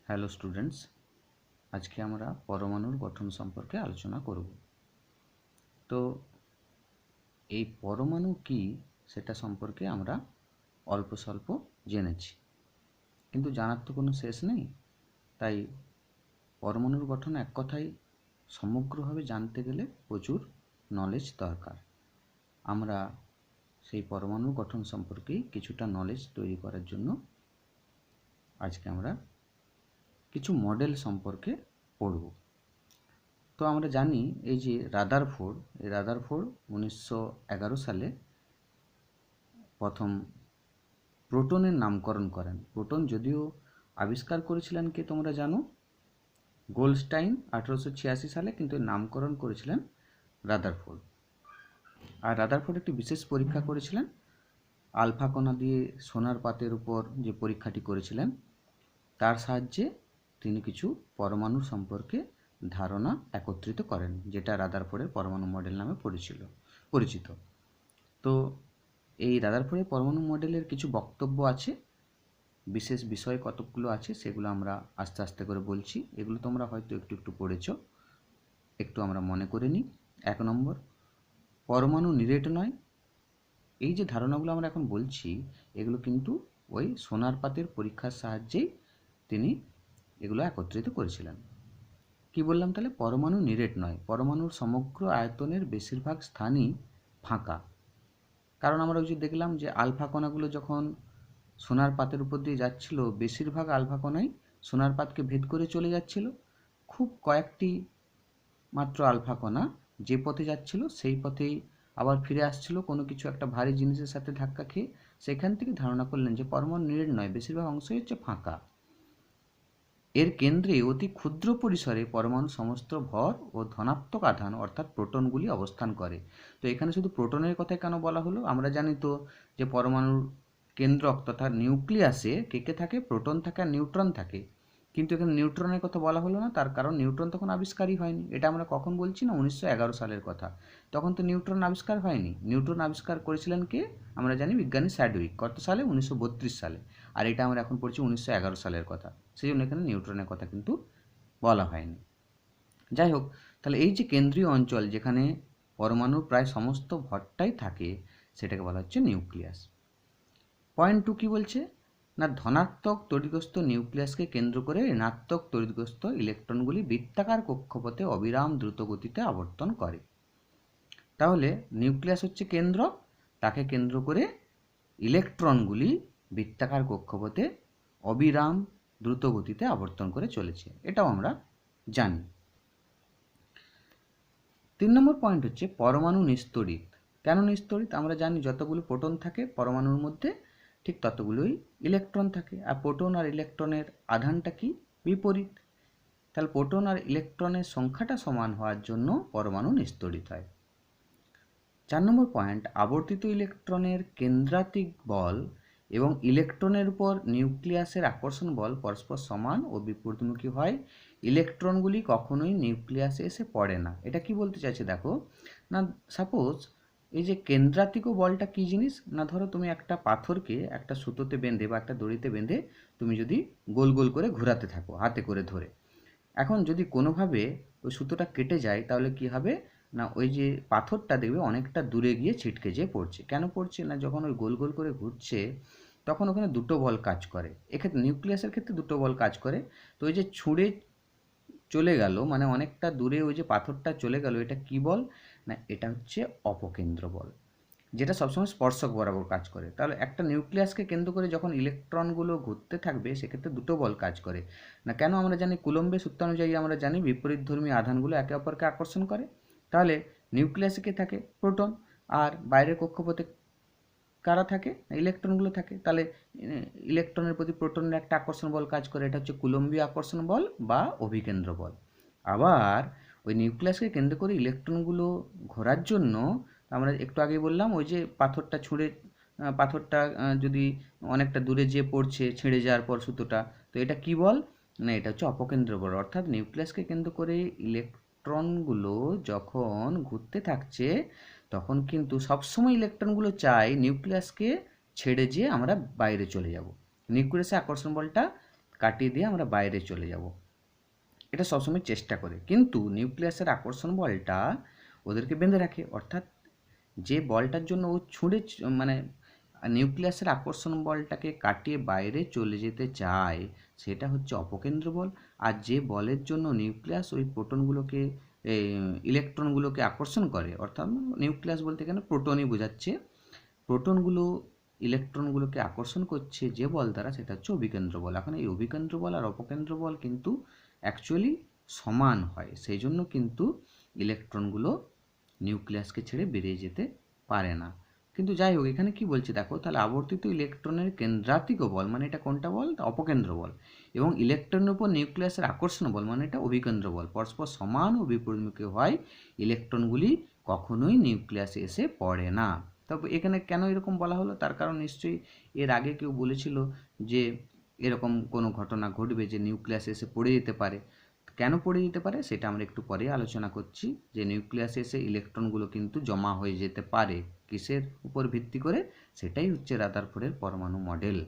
Hello students, আজকে আমরা পরমাণুর গঠন সম্পর্কে আলোচনা করব। তো এই পরমাণু কি সেটা সম্পর্কে আমরা অল্প স্বল্প জেনেছি, কিন্তু জানার তো কোনো শেষ নেই। তাই পরমাণুর গঠন এক কথায় সমগ্রভাবে জানতে গেলে প্রচুর নলেজ দরকার। আমরা সেই পরমাণুর গঠন সম্পর্কেই কিছুটা নলেজ তৈরি করার জন্য আজকে আমরা কিছু মডেল সম্পর্কে পড়ব। তো আমরা জানি এই যে রাদারফোর্ড 1911 সালে প্রথম প্রোটনের নামকরণ করেন। প্রোটন যদিও আবিষ্কার করেছিলেন কে তোমরা জানো, গোল্ডস্টাইন 1886 সালে, কিন্তু এর নামকরণ করেছিলেন রাদারফোর্ড। আর রাদারফোর্ড একটি বিশেষ পরীক্ষা করেছিলেন, আলফা কণা দিয়ে সোনার পাতের উপর যে পরীক্ষাটি করেছিলেন তার সাহায্যে তিনি কিছু পরমাণু সম্পর্কে ধারণা একত্রিত করেন, যেটা রাদারফোর্ডের পরমাণু মডেল নামে পরিচিত। তো এই রাদারফোর্ডের পরমাণু মডেলের কিছু বক্তব্য আছে, বিশেষ বিষয় কতকগুলো আছে, সেগুলো আমরা আস্তে আস্তে করে বলছি। এগুলো তোমরা হয়তো একটু একটু পড়েছো, একটু আমরা মনে করে নিই। 1 নম্বর, পরমাণু নিরেট নয়। এই যে ধারণাগুলো আমরা এখন বলছি, এগুলো কিন্তু ওই সোনার পাতের পরীক্ষার সাহায্যেই তিনি এগুলো একত্রিত করেছিলেন। কি বললাম তাহলে? পরমাণু নিরেট নয়, পরমাণুর সমগ্র আয়তনের বেশিরভাগ স্থানই ফাঁকা। কারণ আমরা ওই যে দেখলাম যে আলফা কণাগুলো যখন সোনার পাতের উপর দিয়ে যাচ্ছিল, বেশিরভাগ আলফা কণাই সোনার পাতকে ভেদ করে চলে যাচ্ছিল। খুব কয়েকটি মাত্র আলফা কণা যে পথে যাচ্ছিল সেই পথেই আবার ফিরে আসছিল কোনো কিছু একটা ভারী জিনিসের সাথে ধাক্কা খেয়ে। সেখান থেকে ধারণা করলেন যে পরমাণু নিরেট নয়, বেশিরভাগ অংশই হচ্ছে ফাঁকা। এর কেন্দ্রে অতি ক্ষুদ্র পরিসরে পরমাণু সমস্ত ভর ও ধনাত্মক আধান অর্থাৎ প্রোটনগুলি অবস্থান করে। তো এখানে শুধু প্রোটনের কথা কেন বলা হলো? আমরা জানি তো যে পরমাণুর কেন্দ্রক তথা নিউক্লিয়াসে কে কে থাকে? প্রোটন থাকে আর নিউট্রন থাকে। কিন্তু এখানে নিউট্রনের কথা বলা হলো না, তার কারণ নিউট্রন তখন আবিষ্কারই হয়নি। এটা আমরা কখন বলছি না, 1911 সালের কথা। তখন তো নিউট্রন আবিষ্কার হয়নি। নিউট্রন আবিষ্কার করেছিলেন কে? আমরা জানি বিজ্ঞানী স্যাডউইক। কত সালে? 1932 সালে। আর এটা আমরা এখন পড়ছি 1911 সালের কথা। সেই জন্য এখানে নিউট্রনের কথা কিন্তু বলা হয়নি। যাই হোক, তাহলে এই যে কেন্দ্রীয় অঞ্চল যেখানে পরমাণুর প্রায় সমস্ত ভরটাই থাকে, সেটাকে বলা হচ্ছে নিউক্লিয়াস। পয়েন্ট 2 কি বলছে না, ধনাত্মক তড়িৎগ্রস্ত নিউক্লিয়াসকে কেন্দ্র করে ঋণাত্মক তড়িৎগ্রস্ত ইলেকট্রনগুলি বৃত্তাকার কক্ষপথে অবিরাম দ্রুত গতিতে আবর্তন করে। তাহলে নিউক্লিয়াস হচ্ছে কেন্দ্রক, তাকে কেন্দ্র করে ইলেকট্রনগুলি বৃত্তাকার কক্ষপথে অবিরাম দ্রুত গতিতে আবর্তন করে চলেছে, এটাও আমরা জানি। 3 নম্বর পয়েন্ট হচ্ছে পরমাণু নিস্তড়িত। কেন নিস্তড়িত? আমরা জানি যতগুলো প্রোটন থাকে পরমাণুর মধ্যে, ঠিক ততগুলোই ইলেকট্রন থাকে। আর প্রোটন আর ইলেকট্রনের আধানটা কি? বিপরীত। তাহলে প্রোটন আর ইলেকট্রনের সংখ্যাটা সমান হওয়ার জন্য পরমাণু নিস্তড়িত হয়। 4 নম্বর পয়েন্ট, আবর্তিত ইলেকট্রনের কেন্দ্রাতিক বল এবং ইলেকট্রনের উপর নিউক্লিয়াসের আকর্ষণ বল পরস্পর সমান ও বিপরীতমুখী হয়। ইলেকট্রনগুলি কখনোই নিউক্লিয়াসে এসে পড়ে না। এটা কি বলতে চাইছে দেখো না, সাপোজ এই যে কেন্দ্রাতিক বলটা কি জিনিস না, ধরো তুমি একটা পাথরকে একটা সুতোতে বেঁধে বা একটা দড়িতে বেঁধে তুমি যদি গোল গোল করে ঘোরাতে থাকো হাতে করে ধরে, এখন যদি কোনোভাবে ওই সুতোটা কেটে যায় তাহলে কি হবে না, ওই যে পাথরটা দেখবে অনেকটা দূরে গিয়ে ছিটকে যেয়ে পড়ছে। কেন পড়ছে না, যখন ওই গোল গোল করে ঘুরছে তখন ওখানে দুটো বল কাজ করে। এক্ষেত্রে নিউক্লিয়াসের ক্ষেত্রে দুটো বল কাজ করে। তো ওই যে ছুঁড়ে চলে গেল, মানে অনেকটা দূরে ওই যে পাথরটা চলে গেল, এটা কি বল না, এটা হচ্ছে অপকেন্দ্র বল, যেটা সবসময় স্পর্শক বরাবর কাজ করে। তাহলে একটা নিউক্লিয়াসকে কেন্দ্র করে যখন ইলেকট্রনগুলো ঘুরতে থাকবে সেক্ষেত্রে দুটো বল কাজ করে না। কেন? আমরা জানি কুলম্বের সূত্র অনুযায়ী আমরা জানি বিপরীতধর্মী আধানগুলো একে অপরকে আকর্ষণ করে। তাহলে নিউক্লিয়াসে কে থাকে? প্রোটন। আর বাইরের কক্ষপথে কারা থাকে? ইলেকট্রনগুলো থাকে। তাহলে ইলেকট্রনের প্রতি প্রোটনের একটা আকর্ষণ বল কাজ করে, এটা হচ্ছে কুলম্বীয় আকর্ষণ বল বা অভিকেন্দ্র বল। আবার ওই নিউক্লিয়াসকে কেন্দ্র করে ইলেকট্রনগুলো ঘোরার জন্য আমরা একটু আগে বললাম ওই যে পাথরটা যদি অনেকটা দূরে যেয়ে পড়ছে ছিঁড়ে যাওয়ার পর সুতোটা, তো এটা কি বল না, এটা হচ্ছে অপকেন্দ্র বল। অর্থাৎ নিউক্লিয়াসকে কেন্দ্র করে ইলেকট্রনগুলো যখন ঘুরতে থাকছে তখন কিন্তু সবসময় ইলেকট্রনগুলো চায় নিউক্লিয়াসকে ছেড়ে যেয়ে আমরা বাইরে চলে যাব। নিউক্লিয়াসে আকর্ষণ বলটা কাটিয়ে দিয়ে আমরা বাইরে চলে যাব, এটা সবসময় চেষ্টা করে। কিন্তু নিউক্লিয়াসের আকর্ষণ বলটা ওদেরকে বেঁধে রাখে, অর্থাৎ যে বলটার জন্য ও ছুঁড়ে মানে নিউক্লিয়াসের আকর্ষণ বলটাকে কাটিয়ে বাইরে চলে যেতে চায় সেটা হচ্ছে অপকেন্দ্র বল। আর যে বলের জন্য নিউক্লিয়াস ওই প্রোটনগুলোকে ইলেকট্রনগুলোকে আকর্ষণ করে, অর্থাৎ নিউক্লিয়াস বলতে এখানে প্রোটনই বোঝাচ্ছে, প্রোটনগুলো ইলেকট্রনগুলোকে আকর্ষণ করছে যে বল দ্বারা, সেটা হচ্ছে অভিকেন্দ্র বল। এখন এই অভিকেন্দ্র বল আর অপকেন্দ্র বল কিন্তু অ্যাকচুয়ালি সমান হয়, সেই জন্য কিন্তু ইলেকট্রনগুলো নিউক্লিয়াসকে ছেড়ে বেরিয়ে যেতে পারে না। কিন্তু যাই হোক, এখানে কি বলছে দেখো, তাহলে আবর্তিত ইলেকট্রনের কেন্দ্রাতিক বল মানে এটা কোনটা বল, অপকেন্দ্র বল, এবং ইলেকট্রনের উপর নিউক্লিয়াসের আকর্ষণ বল মানে এটা অভিকেন্দ্র বল পরস্পর সমান ও বিপরীতমুখী হয়, ইলেকট্রনগুলি কখনোই নিউক্লিয়াসে এসে পড়ে না। তবে এখানে কেন এরকম বলা হলো, তার কারণ নিশ্চয়ই এর আগে কেউ বলেছিল যে এরকম কোনো ঘটনা ঘটবে যে নিউক্লিয়াসে এসে পড়ে যেতে পারে। কেন পড়ে যেতে পারে সেটা আমরা একটু পরে আলোচনা করছি, যে নিউক্লিয়াসে এসে ইলেকট্রনগুলো কিন্তু জমা হয়ে যেতে পারে কিসের উপর ভিত্তি করে, সেটাই হচ্ছে রাদারফোর্ডের পরমাণু মডেল।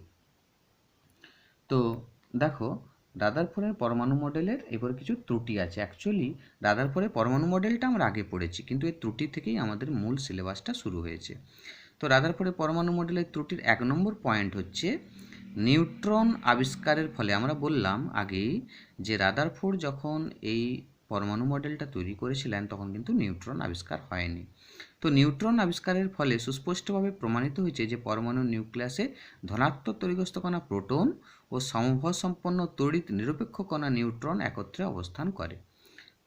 তো দেখো, রাদারফোর্ডের পরমাণু মডেলের এবার কিছু ত্রুটি আছে। অ্যাকচুয়ালি রাদারফোর্ডের পরমাণু মডেলটা আমরা আগে পড়েছি, কিন্তু এই ত্রুটি থেকেই আমাদের মূল সিলেবাসটা শুরু হয়েছে। তো রাদারফোর্ডের পরমাণু মডেলের ত্রুটির 1 নম্বর পয়েন্ট হচ্ছে নিউট্রন আবিষ্কারের ফলে। আমরা বললাম আগেই যে রাদারফোর্ড যখন এই পরমাণু মডেলটা তৈরি করেছিলেন তখন কিন্তু নিউট্রন আবিষ্কার হয়নি। তো নিউট্রন আবিষ্কারের ফলে সুস্পষ্টভাবে প্রমাণিত হয়েছে যে পরমাণুর নিউক্লিয়াসে ধনাত্মক তড়িৎগ্রস্ত কণা প্রোটন ও সমভর সম্পন্ন তড়িৎ নিরপেক্ষ কণা নিউট্রন একত্রে অবস্থান করে।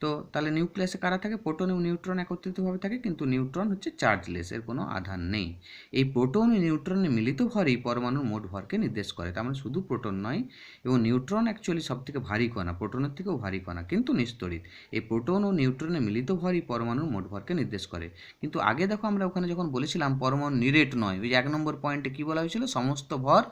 তো তাহলে নিউক্লিয়াসে কারা থাকে, প্রোটন এবং নিউট্রন একত্রিতভাবে থাকে, কিন্তু নিউট্রন হচ্ছে চার্জলেস, এর কোনো আধান নেই। এই প্রোটন ও নিউট্রনের মিলিত ভরই পরমাণুর মোট ভরকে নির্দেশ করে। তার মানে শুধু প্রোটন নয়, এবং নিউট্রন অ্যাকচুয়ালি সব থেকে ভারী কণা, প্রোটনের থেকেও ভারী কণা, কিন্তু নিস্তড়িৎ। এই প্রোটন ও নিউট্রনের মিলিত ভরই পরমাণুর মোট ভরকে নির্দেশ করে। কিন্তু আগে দেখো আমরা ওখানে যখন বলেছিলাম পরমাণু নিরেট নয়, ওই যে 1 নম্বর পয়েন্টে কী বলা হয়েছিল, সমস্ত ভর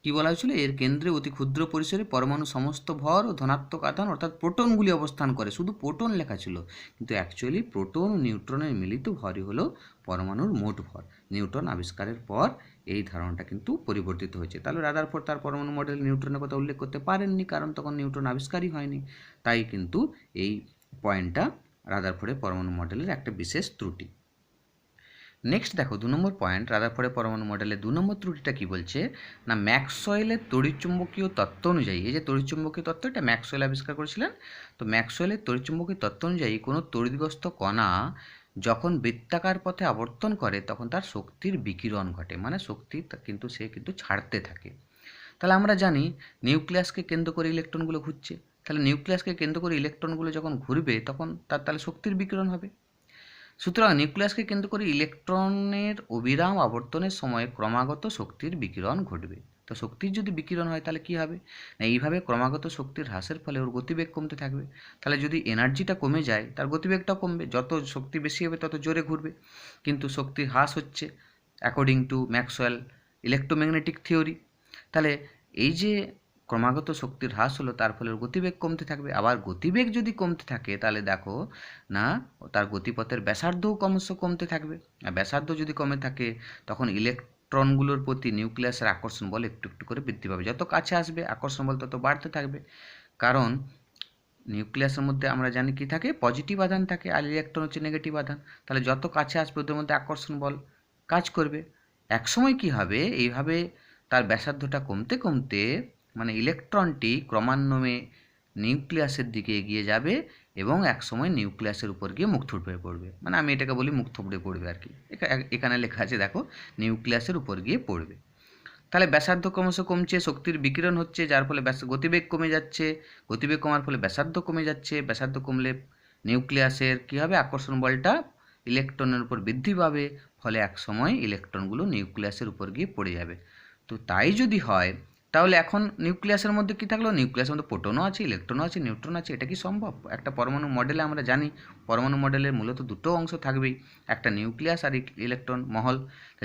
কী বলা হয়েছিল, এর কেন্দ্রে অতি ক্ষুদ্র পরিসরে পরমাণু সমস্ত ভর ও ধনাত্মক আধান অর্থাৎ প্রোটনগুলি অবস্থান করে, শুধু প্রোটন লেখা ছিল, কিন্তু অ্যাকচুয়ালি প্রোটন ও নিউট্রনের মিলিত ভরই হলো পরমাণুর মোট ভর। নিউটন আবিষ্কারের পর এই ধারণাটা কিন্তু পরিবর্তিত হয়েছে। তাহলে রাদারফোর্ড তার পরমাণু মডেল নিউট্রনের কথা উল্লেখ করতে পারেননি, কারণ তখন নিউটন আবিষ্কারই হয়নি। তাই কিন্তু এই পয়েন্টটা রাদারফোর্ডের পরমাণু মডেলের একটা বিশেষ ত্রুটি। নেক্সট দেখো 2 নম্বর পয়েন্ট, রাদারফোর্ডের পরমাণু মডেলের 2 নম্বর ত্রুটিটা কি বলছে না, ম্যাক্সওয়েলের তড়িৎচুম্বকীয় তত্ত্ব অনুযায়ী, এই যে তড়িৎচুম্বকীয় তত্ত্ব, এটা ম্যাক্সওয়েল আবিষ্কার করেছিলেন। তো ম্যাক্সওয়েলের তড়িৎচুম্বকীয় তত্ত্ব অনুযায়ী কোনো তড়িৎগ্রস্ত কণা যখন বৃত্তাকার পথে আবর্তন করে তখন তার শক্তির বিকিরণ ঘটে, মানে শক্তি কিন্তু সে কিন্তু ছাড়তে থাকে। তাহলে আমরা জানি নিউক্লিয়াসকে কেন্দ্র করে ইলেকট্রনগুলো ঘুরছে, তাহলে নিউক্লিয়াসকে কেন্দ্র করে ইলেকট্রনগুলো যখন ঘুরবে তখন তার তাহলে শক্তির বিকিরণ হবে। সুতরাং নিউক্লিয়াসকে কেন্দ্র করে ইলেকট্রনের অবিরাম আবর্তনের সময় ক্রমাগত শক্তির বিকিরণ ঘটবে। তো শক্তির যদি বিকিরণ হয় তাহলে কী হবে না, এইভাবে ক্রমাগত শক্তির হ্রাসের ফলে ওর গতিবেগ কমতে থাকবে। তাহলে যদি এনার্জিটা কমে যায় তার গতিবেগটাও কমবে, যত শক্তি বেশি হবে তত জোরে ঘুরবে। কিন্তু শক্তির হ্রাস হচ্ছে according to Maxwell electromagnetic theory. তাহলে এই যে ক্রমাগত শক্তির হ্রাস হলো, তার ফলে গতিবেগ কমতে থাকবে। আবার গতিবেগ যদি কমতে থাকে তাহলে দেখো না, তার গতিপথের ব্যাসার্ধও ক্রমশ কমতে থাকবে। আর ব্যাসার্ধ যদি কমে থাকে তখন ইলেকট্রনগুলোর প্রতি নিউক্লিয়াসের আকর্ষণ বল একটু একটু করে বৃদ্ধি পাবে, যত কাছে আসবে আকর্ষণ বল তত বাড়তে থাকবে। কারণ নিউক্লিয়াসের মধ্যে আমরা জানি কি থাকে, পজিটিভ আধান থাকে, আর ইলেকট্রন হচ্ছে নেগেটিভ আধান। তাহলে যত কাছে আসবে ওদের মধ্যে আকর্ষণ বল কাজ করবে। একসময় কি হবে, এইভাবে তার ব্যাসার্ধটা কমতে কমতে মানে ইলেকট্রনটি ক্রমান্বয়ে নিউক্লিয়াসের দিকে এগিয়ে যাবে এবং একসময় নিউক্লিয়াসের উপর গিয়ে মুখ থুবড়ে পড়বে, মানে আমি এটাকে বলি মুখ থুবড়ে পড়বে আর কি। এখানে লেখা আছে দেখো, নিউক্লিয়াসের উপর গিয়ে পড়বে। তাহলে ব্যাসার্ধ ক্রমশ কমছে, শক্তির বিকিরণ হচ্ছে, যার ফলে গতিবেগ কমে যাচ্ছে, গতিবেগ কমার ফলে ব্যাসার্ধ কমে যাচ্ছে, ব্যাসার্ধ কমলে নিউক্লিয়াসের কী হবে, আকর্ষণ বলটা ইলেকট্রনের উপর বৃদ্ধি পাবে, ফলে একসময় ইলেকট্রনগুলো নিউক্লিয়াসের উপর গিয়ে পড়ে যাবে। তো তাই যদি হয় তাহলে এখন নিউক্লিয়াসের মধ্যে কী থাকলো, নিউক্লিয়াসের মধ্যে প্রোটনও আছে, ইলেকট্রনও আছে, নিউট্রন আছে, এটা কি সম্ভব? একটা পরমাণু মডেলে আমরা জানি পরমাণু মডেলের মূলত দুটো অংশ থাকবেই, একটা নিউক্লিয়াস আর ইলেকট্রন মহল।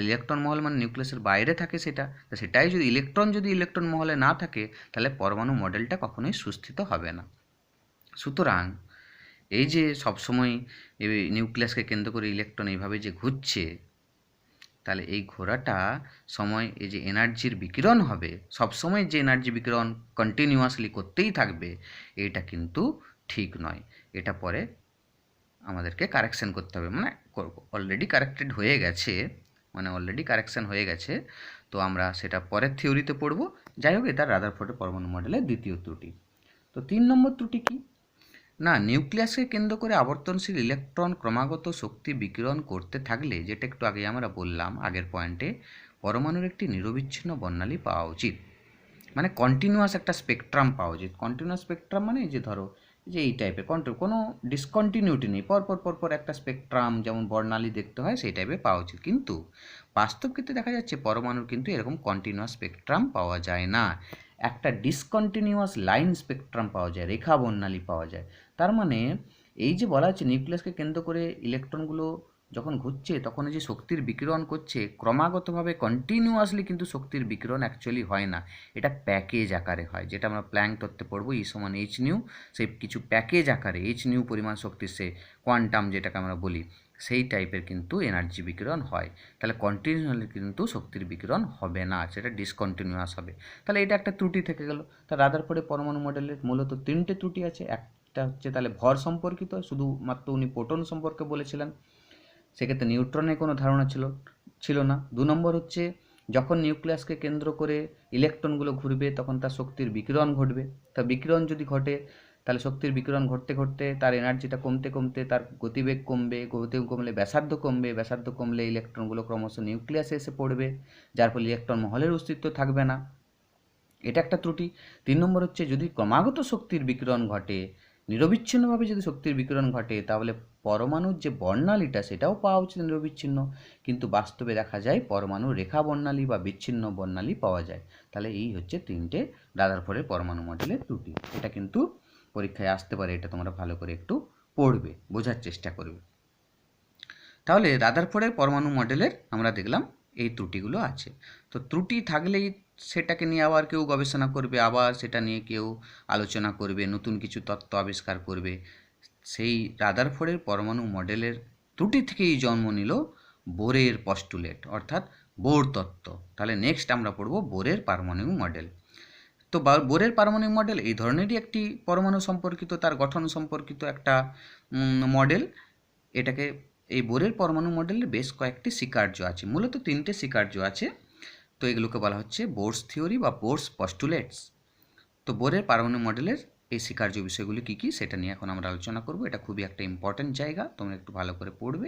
ইলেকট্রন মহল মানে নিউক্লিয়াসের বাইরে থাকে সেটা, তো সেটাই যদি ইলেকট্রন মহলে না থাকে তাহলে পরমাণু মডেলটা কখনোই সুস্থিত হবে না। সুতরাং এই যে সবসময় এই নিউক্লিয়াসকে কেন্দ্র করে ইলেকট্রন এইভাবে যে ঘুরছে, তাহলে এই ঘোরাটা সময় এই যে এনার্জির বিকিরণ হবে, সবসময় যে এনার্জি বিকিরণ কন্টিনিউয়াসলি করতেই থাকবে, এটা কিন্তু ঠিক নয়। এটা পরে আমাদেরকে কারেকশন করতে হবে, মানে অলরেডি কারেক্টেড হয়ে গেছে, মানে অলরেডি কারেকশন হয়ে গেছে, তো আমরা সেটা পরের থিওরিতে পড়ব। যাই হোক, এটা রাদারফোর্ডের পরমাণু মডেলের দ্বিতীয় ত্রুটি। তো 3 নম্বর ত্রুটি কি না, নিউক্লিয়াসকে কেন্দ্র করে আবর্তনশীল ইলেকট্রন ক্রমাগত শক্তি বিকিরণ করতে থাকলে, যেটা একটু আগে আমরা বললাম আগের পয়েন্টে, পরমাণুর একটি নিরবিচ্ছিন্ন বর্ণালী পাওয়া উচিত, মানে কন্টিনিউয়াস একটা স্পেকট্রাম পাওয়া উচিত। কন্টিনিউয়াস স্পেকট্রাম মানে যে ধরো যে এই টাইপের কোনো ডিসকন্টিনিউটি নেই, পরপর একটা স্পেকট্রাম যেমন বর্ণালী দেখতে হয় সেই টাইপের পাওয়া উচিত। কিন্তু বাস্তব ক্ষেত্রে দেখা যাচ্ছে পরমাণুর কিন্তু এরকম কন্টিনিউয়াস স্পেকট্রাম পাওয়া যায় না, একটা ডিসকন্টিনিউয়াস লাইন স্পেকট্রাম পাওয়া যায়, রেখা বর্ণালী পাওয়া যায়। তার মানে এই যে বলা হচ্ছে নিউক্লিয়াসকে কেন্দ্র করে ইলেকট্রনগুলো যখন ঘুরছে তখন যে শক্তির বিকিরণ করছে ক্রমাগতভাবে কন্টিনিউয়াসলি, কিন্তু শক্তির বিকিরণ অ্যাকচুয়ালি হয় না, এটা প্যাকেজ আকারে হয়, যেটা আমরা প্ল্যাঙ্ক তত্ত্বে পড়বো E সমান এইচ নিউ, সেই কিছু প্যাকেজ আকারে এইচ নিউ পরিমাণ শক্তির সে কোয়ান্টাম যেটাকে আমরা বলি, সেই টাইপের কিন্তু এনার্জি বিকিরণ হয়। তাহলে কন্টিনিউয়াসলি কিন্তু শক্তির বিকিরণ হবে না, সেটা ডিসকন্টিনিউয়াস হবে। তাহলে এটা একটা ত্রুটি থেকে গেল। তা রাদারফোর্ডের পরমাণু মডেলের মূলত 3টে ত্রুটি আছে। একটা হচ্ছে তাহলে ভর সম্পর্কিত, শুধুমাত্র উনি প্রোটন সম্পর্কে বলেছিলেন, সেক্ষেত্রে নিউট্রনের কোনো ধারণা ছিল না। 2 নম্বর হচ্ছে যখন নিউক্লিয়াসকে কেন্দ্র করে ইলেকট্রনগুলো ঘুরবে তখন তার শক্তির বিকিরণ ঘটবে। তা বিকিরণ যদি ঘটে তাহলে শক্তির বিকিরণ ঘটতে ঘটতে তার এনার্জিটা কমতে কমতে তার গতিবেগ কমবে, গতিবেগ কমলে ব্যাসার্ধ কমবে, ব্যাসার্ধ কমলে ইলেকট্রনগুলো ক্রমশ নিউক্লিয়াসে এসে পড়বে, যার ফলে ইলেকট্রন মহলের অস্তিত্ব থাকবে না। এটা একটা ত্রুটি। 3 নম্বর হচ্ছে যদি ক্রমাগত শক্তির বিকিরণ ঘটে, নিরবিচ্ছিন্নভাবে যদি শক্তির বিকিরণ ঘটে, তাহলে পরমাণুর যে বর্ণালীটা সেটাও পাওয়া উচিত নিরবিচ্ছিন্ন, কিন্তু বাস্তবে দেখা যায় পরমাণুর রেখা বর্ণালী বা বিচ্ছিন্ন বর্ণালী পাওয়া যায়। তাহলে এই হচ্ছে 3টে রাদারফোর্ডের পরমাণু মডেলের ত্রুটি। এটা কিন্তু পরীক্ষায় আসতে পারে, এটা তোমরা ভালো করে একটু পড়বে, বোঝার চেষ্টা করবে। তাহলে রাদারফোর্ডের পরমাণু মডেলের আমরা দেখলাম এই ত্রুটিগুলো আছে। তো ত্রুটি থাকলেই সেটাকে নিয়ে আবার কেউ গবেষণা করবে, আবার সেটা নিয়ে কেউ আলোচনা করবে, নতুন কিছু তত্ত্ব আবিষ্কার করবে। সেই রাদারফোর্ডের পরমাণু মডেলের ত্রুটি থেকেই জন্ম নিল বোরের পস্টুলেট, অর্থাৎ বোর তত্ত্ব। তাহলে নেক্সট আমরা পড়ব বোরের পারমাণবিক মডেল। তো বোরের পারমাণবিক মডেল এই ধরনেরই একটি পরমাণু সম্পর্কিত, তার গঠন সম্পর্কিত একটা মডেল। এটাকে এই বোরের পরমাণু মডেলের বেশ কয়েকটি স্বীকার্য আছে, মূলত 3টে স্বীকার্য আছে। তো এগুলোকে বলা হচ্ছে বোরস থিওরি বা বোরস পস্টুলেটস। তো বোরের পারমাণবিক মডেলের এই স্বীকার্য বিষয়গুলি কী কী সেটা নিয়ে এখন আমরা আলোচনা করব। এটা খুবই একটা ইম্পর্ট্যান্ট জায়গা, তোমরা একটু ভালো করে পড়বে।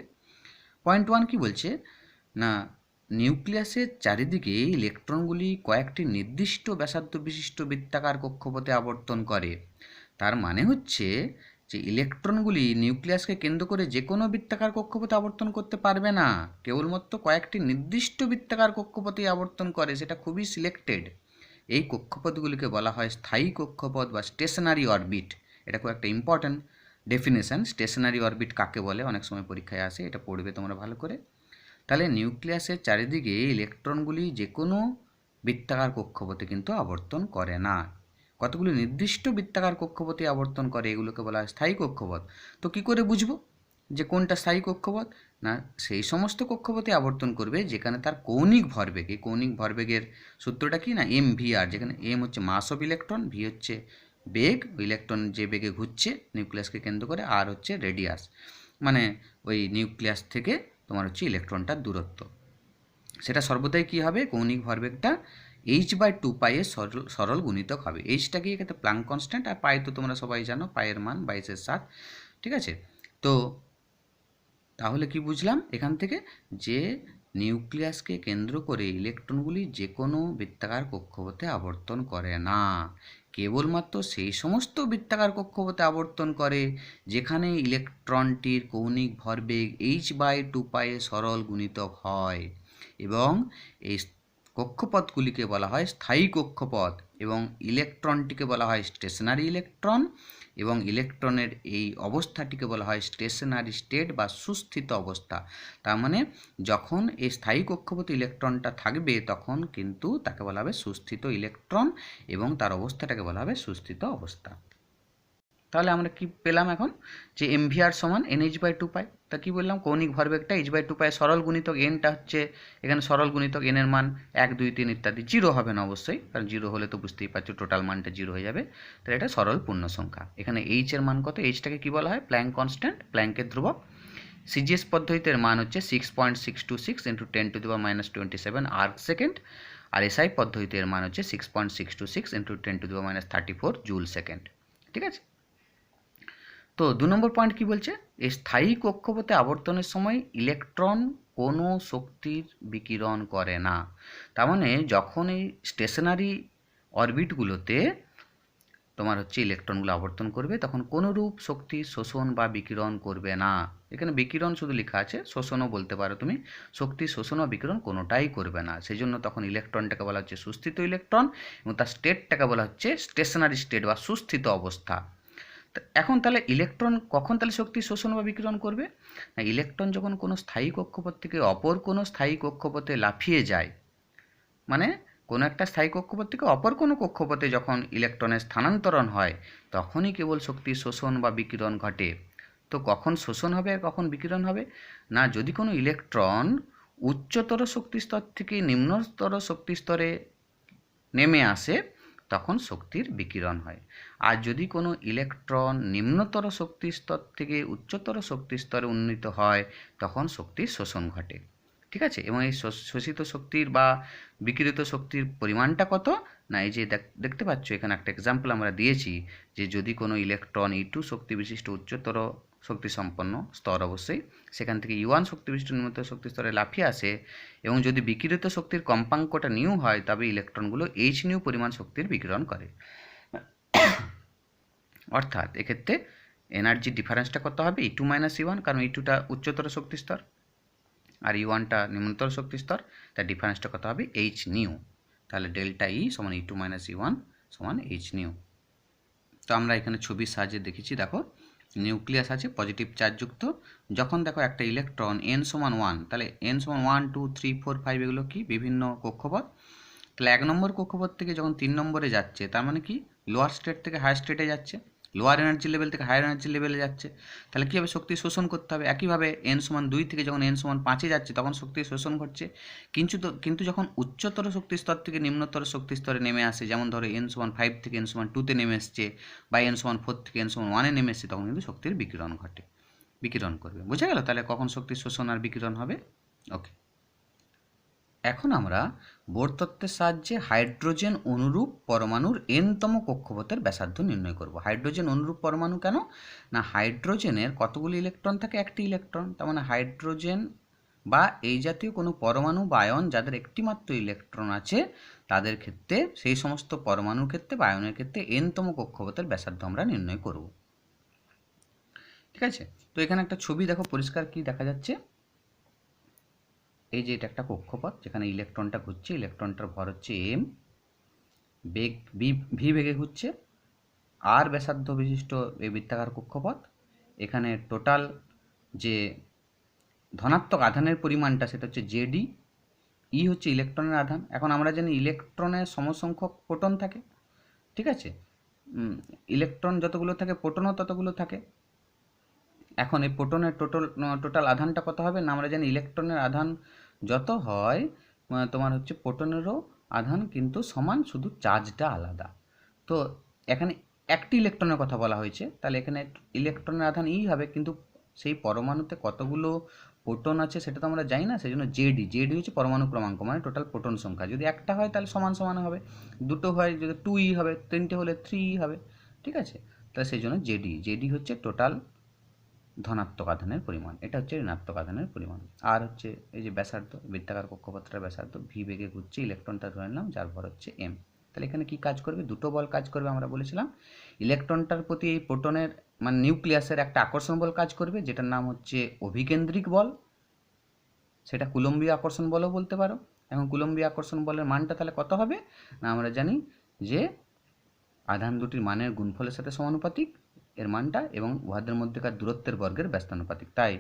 পয়েন্ট 1 কি বলছে না, নিউক্লিয়াসের চারিদিকে ইলেকট্রনগুলি কয়েকটি নির্দিষ্ট ব্যাসার্ধ বিশিষ্ট বৃত্তাকার কক্ষপথে আবর্তন করে। তার মানে হচ্ছে যে ইলেকট্রনগুলি নিউক্লিয়াসকে কেন্দ্র করে যে কোনো বৃত্তাকার কক্ষপথে আবর্তন করতে পারবে না, কেবলমাত্র কয়েকটি নির্দিষ্ট বৃত্তাকার কক্ষপথে আবর্তন করে, সেটা খুবই সিলেক্টেড। এই কক্ষপথগুলিকে বলা হয় স্থায়ী কক্ষপথ বা স্টেশনারি অরবিট। এটা খুব একটা ইম্পর্ট্যান্ট ডেফিনেশন, স্টেশনারি অরবিট কাকে বলে, অনেক সময় পরীক্ষায় আসে, এটা পড়বে তোমরা ভালো করে। তাহলে নিউক্লিয়াসের চারিদিকে ইলেকট্রনগুলি যে কোনো বৃত্তাকার কক্ষপথে কিন্তু আবর্তন করে না, কতগুলি নির্দিষ্ট বৃত্তাকার কক্ষপথে আবর্তন করে, এগুলোকে বলা হয় স্থায়ী কক্ষপথ। তো কি করে বুঝবো যে কোনটা স্থায়ী কক্ষপথ? না, সেই সমস্ত কক্ষপথে আবর্তন করবে যেখানে তার কৌণিক ভরবেগ, এই কৌণিক ভরবেগের সূত্রটা কি না MVR, যেখানে M হচ্ছে মাস অফ ইলেকট্রন, V হচ্ছে বেগ, ইলেকট্রন যে বেগে ঘুরছে নিউক্লিয়াসকে কেন্দ্র করে, আর হচ্ছে রেডিয়াস, মানে ওই নিউক্লিয়াস থেকে তোমার হচ্ছে ইলেকট্রনটার দূরত্ব। সেটা সর্বদাই কী হবে, কৌণিক ভরবেগটা h/2π এর সরল গুণিতক হবে। এইচটা কি এক্ষেত্রে প্লাঙ্ক কনস্ট্যান্ট, আর পাই তো তোমরা সবাই জানো, পায়ের মান 22/7। ঠিক আছে, তো তাহলে কি বুঝলাম এখান থেকে, যে নিউক্লিয়াসকে কেন্দ্র করে ইলেকট্রনগুলি যে কোনো বৃত্তাকার কক্ষপথে আবর্তন করে না, কেবলমাত্র সেই সমস্ত বৃত্তাকার কক্ষপথে আবর্তন করে যেখানে ইলেকট্রনটির কৌণিক ভরবেগ h/2π এর সরল গুণিতক হয়, এবং এই কক্ষপথগুলিকে বলা হয় স্থায়ী কক্ষপথ, এবং ইলেকট্রনটিকে বলা হয় স্টেশনারি ইলেকট্রন, এবং ইলেকট্রনের এই অবস্থাটিকে বলা হয় স্টেশনারি স্টেট বা সুস্থিত অবস্থা। তার মানে যখন এই স্থায়ী কক্ষপথে ইলেকট্রনটা থাকবে তখন কিন্তু তাকে বলা হবে সুস্থিত ইলেকট্রন, এবং তার অবস্থাটাকে বলা হবে সুস্থিত অবস্থা। তাহলে আমরা কি পেলাম এখন, যে mvr সমান nh/2 তা কি বললাম, কৌণিক ভরবেগটা h/2 সরল গুণিতক nটা হচ্ছে এখানে সরল গুণিতক n এর মান 1 2 3 ইত্যাদি, জিরো হবে না অবশ্যই, কারণ জিরো হলে তো বুঝতেই পারছো টোটাল মানটা জিরো হয়ে যাবে। তাহলে এটা সরল পূর্ণ সংখ্যা। এখানে h এর মান কত, এইচটাকে কি বলা হয়, প্ল্যাঙ্ক কনস্ট্যান্ট, প্ল্যাঙ্কের ধ্রুবক। সিজিএস পদ্ধতিতে এর মান হচ্ছে 6.626 × 10⁻27 আর্ক সেকেন্ড, আর এসআই পদ্ধতিতে এর মান হচ্ছে 6.626 × 10⁻34 জুল সেকেন্ড। ঠিক আছে, তো 2 নম্বর পয়েন্ট কি বলছে, এই স্থায়ী কক্ষপথে আবর্তনের সময় ইলেকট্রন কোনো শক্তির বিকিরণ করে না। তার মানে যখন এই স্টেশনারি অরবিটগুলোতে তোমার হচ্ছে ইলেকট্রনগুলো আবর্তন করবে তখন কোনোরূপ শক্তি শোষণ বা বিকিরণ করবে না। এখানে বিকিরণ শুধু লেখা আছে, শোষণও বলতে পারো তুমি, শক্তি শোষণ বা বিকিরণ কোনোটাই করবে না। সেই জন্য তখন ইলেকট্রনটাকে বলা হচ্ছে সুস্থিত ইলেকট্রন, এবং তার স্টেটটাকে বলা হচ্ছে স্টেশনারি স্টেট বা সুস্থিত অবস্থা। এখন তাহলে ইলেকট্রন কখন তাহলে শক্তি শোষণ বা বিকিরণ করবে, না ইলেকট্রন যখন কোনো স্থায়ী কক্ষপথ থেকে অপর কোনো স্থায়ী কক্ষপথে লাফিয়ে যায়, মানে কোনো একটা স্থায়ী কক্ষপথ থেকে অপর কোনো কক্ষপথে যখন ইলেকট্রনের স্থানান্তরণ হয় তখনই কেবল শক্তি শোষণ বা বিকিরণ ঘটে। তো কখন শোষণ হবে আর কখন বিকিরণ হবে, না যদি কোনো ইলেকট্রন উচ্চতর শক্তি স্তর থেকে নিম্নতর শক্তি স্তরে নেমে আসে তখন শক্তির বিকিরণ হয়, আর যদি কোনো ইলেকট্রন নিম্নতর শক্তি স্তর থেকে উচ্চতর শক্তি স্তরে উন্নীত হয় তখন শক্তির শোষণ ঘটে। ঠিক আছে, এবং এই শোষিত শক্তির বা বিকিরিত শক্তির পরিমাণটা কত, না এই যে দেখতে পাচ্ছ এখানে একটা এক্সাম্পল আমরা দিয়েছি, যে যদি কোনো ইলেকট্রন E2 শক্তি বিশিষ্ট উচ্চতর শক্তি সম্পন্ন স্তর অবশ্যই সেখান থেকে E1 শক্তি বিশিষ্ট নিম্নতর শক্তি স্তরে লাফিয়ে আসে, এবং যদি বিকিরিত শক্তির কম্পাঙ্কটা নিউ হয় তবে ইলেকট্রনগুলো h নিউ পরিমাণ শক্তির বিকিরণ করে। অর্থাৎ এক্ষেত্রে এনার্জি ডিফারেন্সটা কত হবে, E2 - E1, কারণ E2টা উচ্চতর শক্তি স্তর আর E1টা নিম্নতর শক্তি স্তর, তার ডিফারেন্সটা কত হবে h নিউ। তাহলে ডেল্টা E সমান E2 - E1 সমান h নিউ। তো আমরা এখানে ছবির সাহায্যে দেখেছি, দেখো নিউক্লিয়াস আছে পজিটিভ চার্জযুক্ত, যখন দেখো একটা ইলেকট্রন n সমান 1, তাহলে n সমান 1 2 3 4 5 এগুলো কি বিভিন্ন কক্ষপথ, তাহলে 1 নম্বর কক্ষপথ থেকে যখন 3 নম্বরে যাচ্ছে তার মানে কি লোয়ার স্টেট থেকে হায়ার স্টেটে যাচ্ছে, লোয়ার এনার্জি লেভেল থেকে হায়ার এনার্জি লেভেলে যাচ্ছে, তাহলে কীভাবে শক্তি শোষণ করতে হবে, একইভাবে n সমান 2 থেকে যখন n সমান 5-এ যাচ্ছে তখন শক্তি শোষণ ঘটছে। কিন্তু যখন উচ্চতর শক্তি স্তর থেকে নিম্নতর শক্তি স্তরে নেমে আসে, যেমন ধরো n সমান 5 থেকে n সমান 2-তে নেমে এসছে, বা n সমান 4 থেকে n সমান 1-এ নেমে এসছে, তখন কিন্তু শক্তির বিকিরণ ঘটে, বিকিরণ করবে। বোঝা গেল তাহলে কখন শক্তি শোষণ আর বিকিরণ হবে। ওকে, এখন আমরা বোর তত্ত্বের সাহায্যে হাইড্রোজেন অনুরূপ পরমাণুর n-তম কক্ষপথের ব্যাসার্ধ নির্ণয় করব। হাইড্রোজেন অনুরূপ পরমাণু কেন, না হাইড্রোজেনের কতগুলি ইলেকট্রন থাকে, একটি ইলেকট্রন, তার মানে হাইড্রোজেন বা এই জাতীয় কোনো পরমাণু বা আয়ন যাদের একটিমাত্র ইলেকট্রন আছে তাদের ক্ষেত্রে, সেই সমস্ত পরমাণুর ক্ষেত্রে বা আয়নের ক্ষেত্রে n-তম কক্ষপথের ব্যাসার্ধ আমরা নির্ণয় করব। ঠিক আছে, তো এখানে একটা ছবি দেখো পরিষ্কার কি দেখা যাচ্ছে, এই যে এটা একটা কক্ষপথ যেখানে ইলেকট্রনটা ঘুরছে, ইলেকট্রনটার ভর হচ্ছে m, বেগ ভি বেগে ঘুরছে, আর ব্যাসার্ধ বিশিষ্ট এই বৃত্তাকার কক্ষপথ। এখানে টোটাল যে ধনাত্মক আধানের পরিমাণটা সেটা হচ্ছে জেডি, ই হচ্ছে ইলেকট্রনের আধান। এখন আমরা জানি ইলেকট্রনের সমসংখ্যক প্রোটন থাকে, ঠিক আছে, ইলেকট্রন যতগুলো থাকে প্রোটনও ততগুলো থাকে। এখন এই প্রোটনের টোটাল আধানটা কত হবে, না আমরা জানি ইলেকট্রনের আধান যত হয় তোমার হচ্ছে প্রোটনেরও আধান কিন্তু সমান, শুধু চার্জটা আলাদা। তো এখানে একটি ইলেকট্রনের কথা বলা হয়েছে, তাহলে এখানে ইলেকট্রনের আধান ই হবে, কিন্তু সেই পরমাণুতে কতগুলো প্রোটন আছে সেটা তো আমরা জানি না, সেই জন্য জেডি হচ্ছে পরমাণু ক্রমাঙ্ক, মানে টোটাল প্রোটন সংখ্যা। যদি একটা হয় তাহলে সমান সমান হবে, দুটো হয় যদি 2e হবে, তিনটে হলে 3e হবে। ঠিক আছে, তাহলে সেই জন্য জেডি হচ্ছে টোটাল ধনাত্মক আধানের পরিমাণ, এটা হচ্ছে ঋণাত্মক আধানের পরিমাণ। আর হচ্ছে এই যে ব্যাসার্ধ, বৃত্তাকার কক্ষপথটার ব্যাসার্ধ, ভি বেগে ঘুরছে, ইলেকট্রনটা ধরে নিলাম যার ভর হচ্ছে এম। তাহলে এখানে কি কাজ করবে, দুটো বল কাজ করবে আমরা বলেছিলাম। ইলেকট্রনটার প্রতি এই প্রোটনের মানে নিউক্লিয়াসের একটা আকর্ষণ বল কাজ করবে, যেটার নাম হচ্ছে অভিকেন্দ্রিক বল, সেটা কুলম্বীয় আকর্ষণ বলও বলতে পারো। এখন কুলম্বীয় আকর্ষণ বলের মানটা তাহলে কত হবে, না আমরা জানি যে আধান দুটির মানের গুণফলের সাথে সমানুপাতিক এর মানটা, এবং উহাদের মধ্যেকার দূরত্বের বর্গের ব্যস্তানুপাতিক। তাই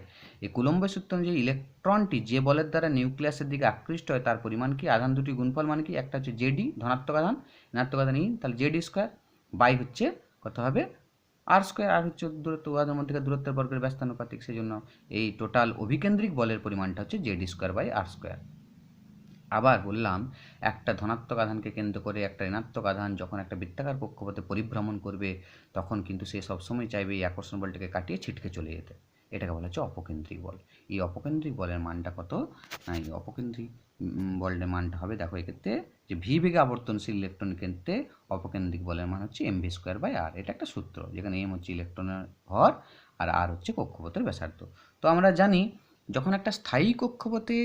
এই কুলম্বের সূত্র অনুযায়ী ইলেকট্রনটি যে বলের দ্বারা নিউক্লিয়াসের দিকে আকৃষ্ট হয় তার পরিমাণ কি, আধান দুটি গুণফল মানে কি, একটা হচ্ছে জেডি ধনাত্মক আধান, ঋণাত্মক আধান ই, তাহলে জেডি স্কোয়ার বাই হচ্ছে কত হবে আর স্কোয়ার, আর হচ্ছে দূরত্ব, উহাদের মধ্যে দূরত্বের বর্গের ব্যস্তানুপাতিক, সেই জন্য এই টোটাল অভিকেন্দ্রিক বলের পরিমাণটা হচ্ছে Z square by R square. আবার বললাম, একটা ধনাত্মক আধানকে কেন্দ্র করে একটা ঋণাত্মক আধান যখন একটা বৃত্তাকার কক্ষপথে পরিভ্রমণ করবে, তখন কিন্তু সে সবসময় চাইবে এই আকর্ষণ বলটাকে কাটিয়ে ছিটকে চলে যেতে। এটাকে বলা হচ্ছে অপকেন্দ্রিক বল। এই অপকেন্দ্রিক বলের মানটা কত না, এই অপকেন্দ্রিক বলের মানটা হবে, দেখো এক্ষেত্রে যে ভি বেগে আবর্তনশীল ইলেকট্রনের ক্ষেত্রে অপকেন্দ্রিক বলের মান হচ্ছে এম ভি স্কোয়ার বাই আর। এটা একটা সূত্র, যেখানে এম হচ্ছে ইলেকট্রনের ভর আর আর হচ্ছে কক্ষপথের ব্যাসার্ধ। তো আমরা জানি, যখন একটা স্থায়ী কক্ষপথে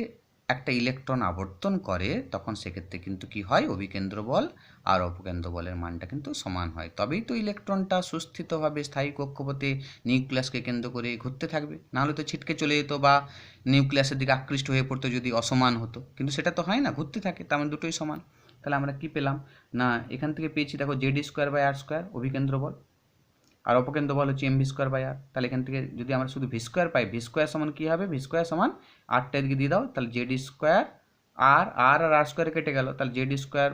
একটা ইলেকট্রন আবর্তন করে, তখন সেক্ষেত্রে কিন্তু কি হয়, অভিকেন্দ্র বল আর অপকেন্দ্র বলের মানটা কিন্তু সমান হয়। তবেই তো ইলেকট্রনটা সুস্থিতভাবে স্থায়ী কক্ষপথে নিউক্লিয়াসকে কেন্দ্র করে ঘুরতে থাকবে, নাহলে তো ছিটকে চলে যেত বা নিউক্লিয়াসের দিকে আকৃষ্ট হয়ে পড়তো যদি অসমান হতো। কিন্তু সেটা তো হয় না, ঘুরতে থাকে, তার মানে দুটোই সমান। তাহলে আমরা কি পেলাম না, এখান থেকে পেয়েছি দেখো Z square by R square অভিকেন্দ্র বল, আর অপকেন্দ্র বল হচ্ছে M V square by R. তাহলে এখান থেকে যদি আমরা শুধু ভি স্কোয়ার পাই, ভি স্কোয়ার সমান কী হবে, ভি স্কোয়ার সমান আরটা এদিকে দিয়ে দাও, তাহলে জেড স্কোয়ার আর আর আর আর স্কোয়ার কেটে গেল, তাহলে জেড স্কোয়ার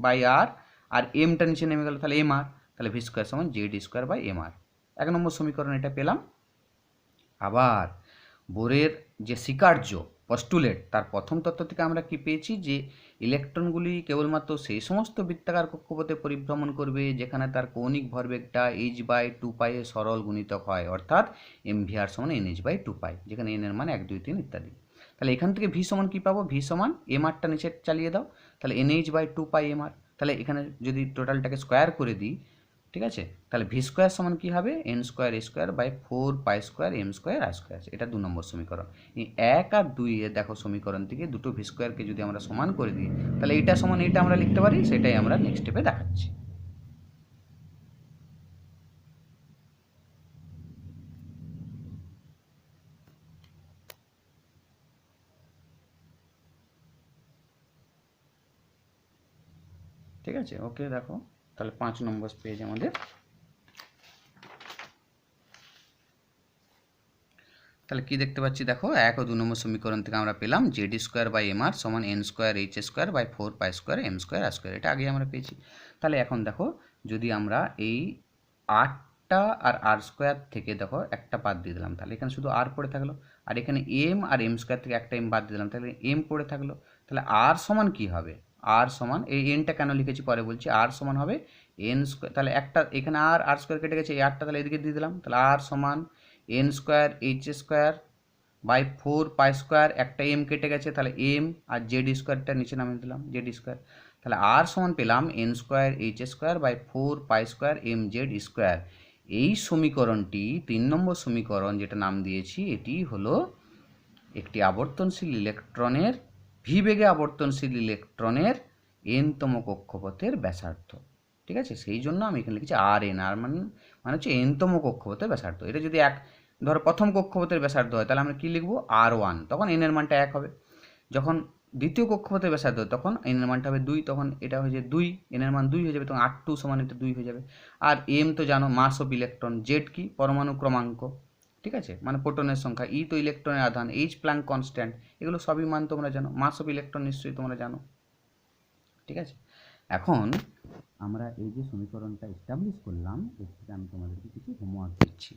বাই আর, আর এমটা নিচে নেমে গেল, তাহলে এম আর, তাহলে ভি স্কোয়ার সমান জেড স্কোয়ার বাই এম আর। 1 নম্বর সমীকরণ এটা পেলাম। আবার বোরের যে স্বীকার্য পস্টুলেট, তার প্রথম তত্ত্ব থেকে আমরা কি পেয়েছি, যে ইলেকট্রনগুলি কেবলমাত্র সেই সমস্ত বৃত্তাকার কক্ষপথে পরিভ্রমণ করবে যেখানে তার কৌণিক ভরবেগটা h/2π এর সরল গুণিতক হয়, অর্থাৎ mvr সমান nh/2π, যেখানে n এর মান 1 2 3 ইত্যাদি। তাহলে এখান থেকে ভি সমান কী পাবো, ভি সমান এম আরটা নিচে চালিয়ে দাও, তাহলে nh/2π mr। তাহলে এখানে যদি টোটালটাকে স্কোয়ার করে দিই, ঠিক আছে, তাহলে ভি স্কোয়ার সমান কী হবে, N square A square by 4π square M square R square. এটা 2 নম্বর সমীকরণ। এই 1 আর 2 এর দেখো সমীকরণ থেকে দুটো ভি স্কোয়ারকে যদি আমরা সমান করে দিই, তাহলে এটা সমান এটা আমরা লিখতে পারি, সেটাই আমরা নেক্সট স্টেপে দেখাচ্ছি। ঠিক আছে, ওকে, দেখো তাহলে 5 নম্বর পেজ আমাদের। তাহলে কি দেখতে পাচ্ছি, দেখো 1 ও 2 নম্বর সমীকরণ থেকে আমরা পেলাম Z square by M R সমান N square H square by 4π square M square R square. এটা আগে আমরা পেয়েছি। তাহলে এখন দেখো, যদি আমরা এই 8টা আর আর স্কোয়ার থেকে দেখো একটা বাদ দিয়ে দিলাম, তাহলে এখানে শুধু আর পড়ে থাকলো, আর এখানে এম আর এম স্কোয়ার থেকে একটা এম বাদ দিয়ে দিলাম, তাহলে এম পড়ে থাকলো। তাহলে আর সমান কি হবে, আর সমান, এই এনটা কেন লিখেছি পরে বলছি, আর সমান হবে এন স্কোয়ার, তাহলে একটা এখানে আর আর স্কোয়ার কেটে গেছে, এই আরটা তাহলে এদিকে দিয়ে দিলাম, তাহলে আর সমান N square H square by 4π square, একটা এম কেটে গেছে, তাহলে এম আর জেড স্কোয়ারটা নিচে নামিয়ে দিলাম জেড স্কোয়ার, তাহলে আর সমান পেলাম N square H square by 4π square M Z square. এই সমীকরণটি 3 নম্বর সমীকরণ, যেটা নাম দিয়েছি, এটি হলো একটি আবর্তনশীল ইলেকট্রনের, ভি বেগে আবর্তনশীল ইলেকট্রনের এনতম কক্ষপথের ব্যাসার্ধ। ঠিক আছে, সেই জন্য আমি এখানে লিখেছি আর এন, আর মানে হচ্ছে এনতম কক্ষপথের ব্যাসার্ধ। এটা যদি ধরো প্রথম কক্ষপথের ব্যাসার্ধ হয়, তাহলে আমরা কী লিখবো, আর1, তখন এন এর মানটা 1 হবে। যখন দ্বিতীয় কক্ষপথের ব্যাসার্ধ হয়, তখন এন এর মানটা হবে 2, তখন এটা হয়ে যাবে 2, এন এর মান 2 হয়ে যাবে, তখন আর2 সমান এটা 2 হয়ে যাবে। আর এম তো জানো মাস অফ ইলেকট্রন, জেড কি পরমাণু ক্রমাঙ্ক, ঠিক আছে, মানে প্রোটনের সংখ্যা, ই তো ইলেকট্রনের আধান, এইচ প্ল্যাঙ্ক কনস্ট্যান্ট, এগুলো সবই মান তোমরা জানো, মাস অফ ইলেকট্রন নিশ্চয়ই তোমরা জানো। ঠিক আছে, এখন আমরা এই যে সমীকরণটা এস্টাবলিশ করলাম, এর থেকে আমি তোমাদেরকে কিছু হোমওয়ার্ক দিচ্ছি।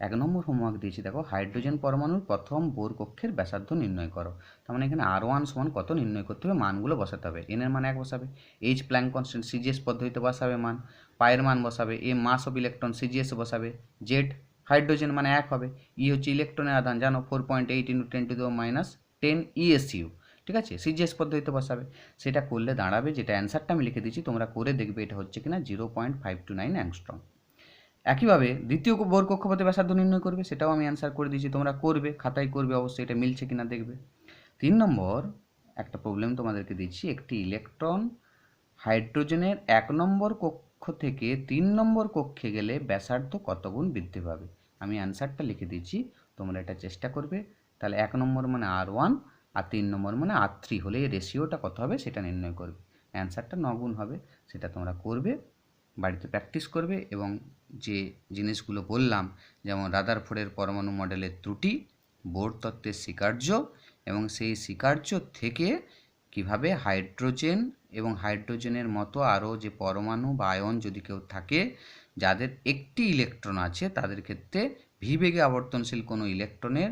1 নম্বর হোমওয়ার্ক দিয়েছি, দেখো হাইড্রোজেন পরমাণুর প্রথম বোর কক্ষের ব্যাসার্ধ নির্ণয় করো। তার মানে এখানে আর1 সমান কত নির্ণয় করতে হবে, মানগুলো বসাতে হবে। এন এর মান 1 বসাবে, এইচ প্ল্যাঙ্ক কনস্ট্যান্ট সিজিএস পদ্ধতিতে বসাবে মান, পায়ের মান বসাবে, এ মাস অফ ইলেকট্রন সিজিএস বসাবে, জেড হাইড্রোজেন মানে 1 হবে, ই হচ্ছে ইলেকট্রনের আধান জানো 4.8 × 10⁻10 ESU। ঠিক আছে, সিজিএস পদ্ধতিতে বসাবে। সেটা করলে দাঁড়াবে, যেটা অ্যান্সারটা আমি লিখে দিচ্ছি, তোমরা করে দেখবে এটা হচ্ছে কিনা, 0.529 অ্যাংস্ট্রম। একইভাবে দ্বিতীয় বোর কক্ষপথে ব্যাসার্ধ নির্ণয় করবে, সেটাও আমি অ্যান্সার করে দিয়েছি, তোমরা করবে, খাতায় করবে অবশ্যই, এটা মিলছে কিনা দেখবে। 3 নম্বর একটা প্রবলেম তোমাদেরকে দিচ্ছি, একটি ইলেকট্রন হাইড্রোজেনের 1 নম্বর কক্ষ থেকে 3 নম্বর কক্ষে গেলে ব্যাসার্ধ কত গুণ বৃদ্ধি পাবে। আমি অ্যান্সারটা লিখে দিচ্ছি, তোমরা এটা চেষ্টা করবে। তাহলে 1 নম্বর মানে আর1 আর 3 নম্বর মানে আর3 হলে এই রেশিওটা কত হবে সেটা নির্ণয় করবে। অ্যান্সারটা 9 গুণ হবে, সেটা তোমরা করবে, বাড়িতে প্র্যাকটিস করবে, এবং যে জিনিসগুলো বললাম, যেমন রাদারফোর্ডের পরমাণু মডেলের ত্রুটি, বোর তত্ত্বের স্বীকার্য, এবং সেই স্বীকার্য থেকে কিভাবে হাইড্রোজেন এবং হাইড্রোজেনের মতো আরও যে পরমাণু বা আয়ন যদি কেউ থাকে যাদের একটি ইলেকট্রন আছে, তাদের ক্ষেত্রে ভি বেগে আবর্তনশীল কোনো ইলেকট্রনের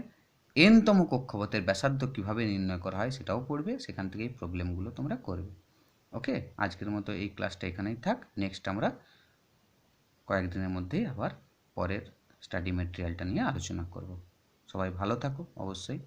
এনতম কক্ষপথের ব্যাসার্ধ কীভাবে নির্ণয় করা হয় সেটাও পড়বে। সেখান থেকে এই প্রবলেমগুলো তোমরা করবে। ওকে, আজকের মতো এই ক্লাসটা এখানেই থাক। নেক্সট আমরা কয়েকদিনের মধ্যেই আবার পরের স্টাডি ম্যাটেরিয়ালটা নিয়ে আলোচনা করব। সবাই ভালো থাকো, অবশ্যই